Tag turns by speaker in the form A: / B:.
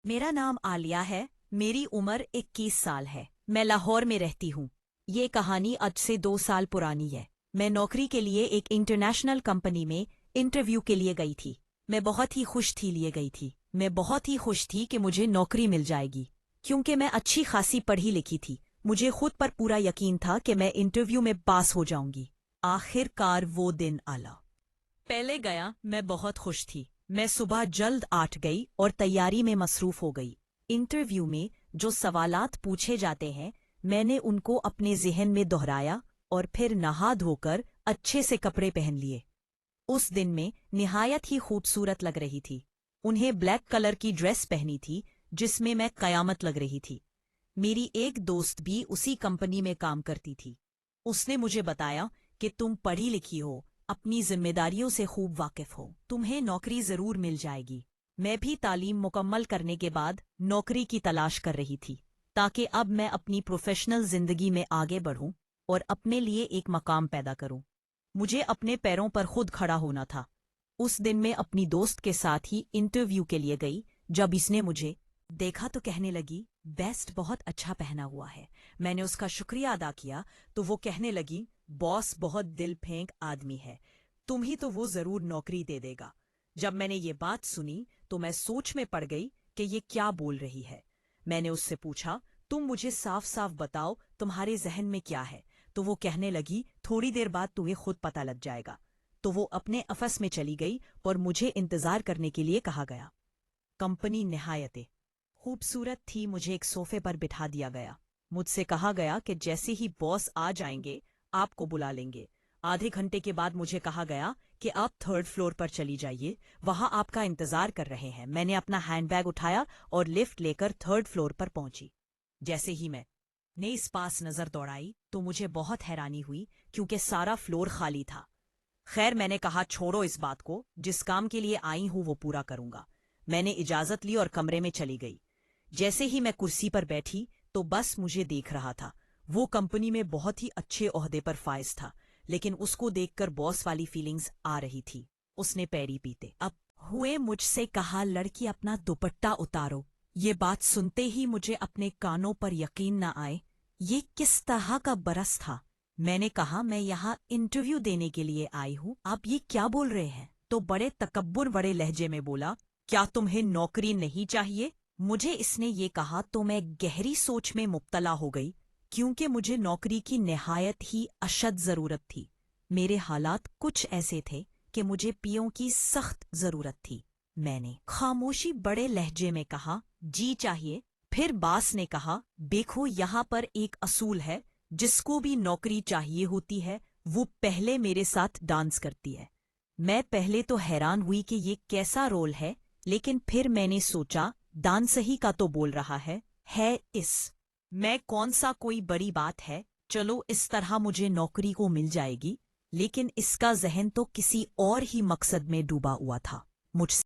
A: मेरा नाम आलिया है। मेरी उम्र 21 साल है। मैं लाहौर में रहती हूँ। ये कहानी आज से 2 साल पुरानी है। मैं नौकरी के लिए एक इंटरनेशनल कंपनी में इंटरव्यू के लिए गई थी। मैं बहुत ही खुश थी लिए गई थी। मैं बहुत ही खुश थी कि मुझे नौकरी मिल जाएगी, क्योंकि मैं अच्छी खासी पढ़ी लिखी थी। मुझे खुद पर पूरा यकीन था कि मैं इंटरव्यू में पास हो जाऊंगी। आखिरकार वो दिन आला। पहले गया, मैं बहुत खुश थी। मैं सुबह जल्द 8 गई और तैयारी में मसरूफ हो गई। इंटरव्यू में जो सवालात पूछे जाते हैं, मैंने उनको अपने ज़हन में दोहराया और फिर नहा धोकर अच्छे से कपड़े पहन लिए। उस दिन में निहायत ही खूबसूरत लग रही थी। उन्हें ब्लैक कलर की ड्रेस पहनी थी जिसमें मैं कयामत लग रही थी। मेरी एक दोस्त भी उसी कंपनी में काम करती थी। उसने मुझे बताया कि तुम पढ़ी लिखी हो, अपनी जिम्मेदारियों से खूब वाकिफ हो, तुम्हें नौकरी जरूर मिल जाएगी। मैं भी तालीम मुकम्मल करने के बाद नौकरी की तलाश कर रही थी, ताकि अब मैं अपनी प्रोफेशनल जिंदगी में आगे बढ़ूं और अपने लिए एक मकाम पैदा करूं। मुझे अपने पैरों पर खुद खड़ा होना था। उस दिन मैं अपनी दोस्त के साथ ही इंटरव्यू के लिए गई। जब इसने मुझे देखा तो कहने लगी, बेस्ट बहुत अच्छा पहना हुआ है। मैंने उसका शुक्रिया अदा किया तो वो कहने लगी, बॉस बहुत दिल फेंक आदमी है, तुम ही तो वो जरूर नौकरी दे देगा। जब मैंने ये बात सुनी तो मैं सोच में पड़ गई कि ये क्या बोल रही है। मैंने उससे पूछा, तुम मुझे साफ साफ बताओ तुम्हारे जहन में क्या है। तो वो कहने लगी, थोड़ी देर बाद तुम्हें खुद पता लग जाएगा। तो वो अपने अफस में चली गई और मुझे इंतजार करने के लिए कहा गया। कंपनी निहायत खूबसूरत थी। मुझे एक सोफे पर बिठा दिया गया। मुझसे कहा गया कि जैसे ही बॉस आ जाएंगे आपको बुला लेंगे। आधे घंटे के बाद मुझे कहा गया कि आप 3rd फ्लोर पर चली जाइए, वहां आपका इंतजार कर रहे हैं। मैंने अपना हैंडबैग उठाया और लिफ्ट लेकर 3rd फ्लोर पर पहुंची। जैसे ही मैंने इस पास नजर दौड़ाई तो मुझे बहुत हैरानी हुई, क्योंकि सारा फ्लोर खाली था। खैर, मैंने कहा छोड़ो इस बात को, जिस काम के लिए आई हूं वो पूरा करूंगा। मैंने इजाजत ली और कमरे में चली गई। जैसे ही मैं कुर्सी पर बैठी तो बस मुझे देख रहा था। वो कंपनी में बहुत ही अच्छे ओहदे पर फाइज था, लेकिन उसको देखकर बॉस वाली फीलिंग्स आ रही थी। उसने पैरी पीते अब हुए मुझसे कहा, लड़की अपना दुपट्टा उतारो। ये बात सुनते ही मुझे अपने कानों पर यकीन न आए। ये किस तरह का बरस था। मैंने कहा, मैं यहाँ इंटरव्यू देने के लिए आई हूँ, आप ये क्या बोल रहे हैं। तो बड़े तकब्बुर बड़े लहजे में बोला, क्या तुम्हें नौकरी नहीं चाहिए। मुझे इसने ये कहा तो मैं गहरी सोच में मुब्तला हो गई, क्योंकि मुझे नौकरी की निहायत ही अशद जरूरत थी। मेरे हालात कुछ ऐसे थे कि मुझे पियों की सख्त जरूरत थी। मैंने खामोशी बड़े लहजे में कहा, जी चाहिए। फिर बास ने कहा, देखो यहाँ पर एक असूल है, जिसको भी नौकरी चाहिए होती है वो पहले मेरे साथ डांस करती है। मैं पहले तो हैरान हुई कि ये कैसा रोल है, लेकिन फिर मैंने सोचा, डांस ही का तो बोल रहा है इस मैं कौन सा कोई बड़ी बात है, चलो इस तरह मुझे नौकरी को मिल जाएगी। लेकिन इसका जहन तो किसी और ही मकसद में डूबा हुआ था। मुझसे